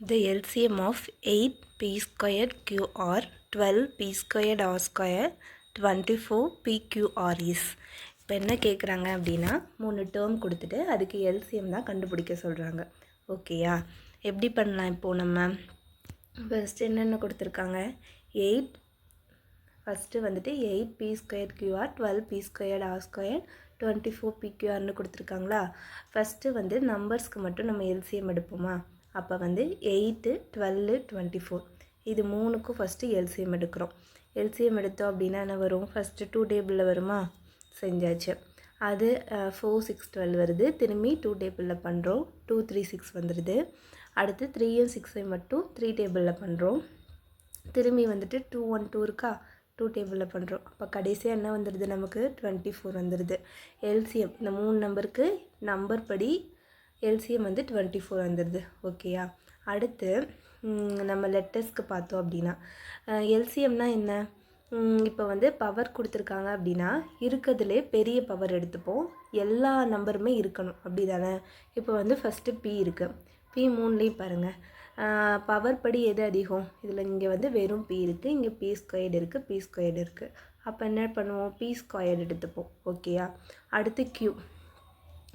The LCM of 8p squared QR, 12p squared r square, 24pqr is. இப்போ என்ன கேட்குறாங்க அப்படின்னா 3 டேர்ம் கொடுத்துட்டு அதுக்கு எல்சிஎம் தான் கண்டுபிடிக்க சொல்கிறாங்க. ஓகேயா, எப்படி பண்ணலாம்? இப்போது நம்ம ஃபஸ்ட்டு என்னென்ன கொடுத்துருக்காங்க? 8 ஃபஸ்ட்டு வந்துட்டு 8p squared QR, 12p squared r square, 24pqrன்னு கொடுத்துருக்காங்களா? ஃபஸ்ட்டு வந்து நம்பர்ஸ்க்கு மட்டும் நம்ம எல்சிஎம் எடுப்போமா? அப்போ வந்து 8, 12, 24 இது மூணுக்கும் ஃபஸ்ட்டு எல்சிஎம் எடுக்கிறோம். எல்சிஎம் எடுத்தோம் அப்படின்னா என்ன வரும்? ஃபஸ்ட்டு 2 டேபிளில் வருமா? செஞ்சாச்சு. அது 4, 6, 12 வருது. திரும்பி 2 டேபிளில் பண்ணுறோம். 2, 3, 6 வந்துடுது. அடுத்து 3யும் 6ஐயும் மட்டும் 3 டேபிளில் பண்ணுறோம். திரும்பி வந்துட்டு 2, 1, 2 இருக்கா? 2 டேபிளில் பண்ணுறோம். அப்போ கடைசியாக என்ன வந்துடுது? நமக்கு 24 வந்துடுது. எல்சிஎம் இந்த 3 நம்பருக்கு நம்பர் படி எல்சிஎம் வந்து 24 வந்துடுது. ஓகேயா, அடுத்து நம்ம லெட்டர்ஸ்க்கு பார்த்தோம் அப்படின்னா எல்சிஎம்னா என்ன? இப்போ வந்து பவர் கொடுத்துருக்காங்க அப்படின்னா இருக்கிறதுலே பெரிய பவர் எடுத்துப்போம். எல்லா நம்பருமே இருக்கணும், அப்படி தானே? இப்போ வந்து ஃபஸ்ட்டு பி இருக்குது. பி 3லேயும் பாருங்கள், பவர் படி எது அதிகம்? இதில் இங்கே வந்து வெறும் பி இருக்குது, இங்கே பி ஸ்கொயர்டு இருக்குது, பி ஸ்கொயர்டு இருக்குது. அப்போ என்ன பண்ணுவோம்? பி ஸ்கொயர்டு எடுத்துப்போம். ஓகேயா, அடுத்து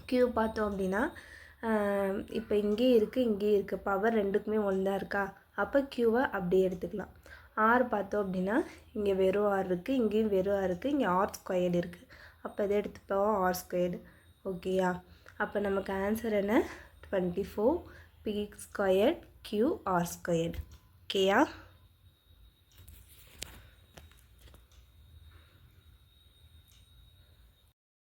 கியூ பார்த்தோம் அப்படின்னா இப்போ இங்கேயும் இருக்குது, இங்கேயும் இருக்குது, பவர் ரெண்டுக்குமே ஒன்றா இருக்கா? அப்போ கியூவை அப்படியே எடுத்துக்கலாம். ஆர் பார்த்தோம் அப்படின்னா இங்கே வெறும் ஆர் இருக்குது, இங்கேயும் வெறும் ஆர் இருக்குது, இங்கே ஆர் ஸ்கொயர்டு இருக்குது. அப்போ இதை எடுத்துப்போம், ஆர் ஸ்கொயர்டு. ஓகேயா, அப்போ நமக்கு ஆன்சர் என்ன? 24 B squared Q R squared. ஓகேயா?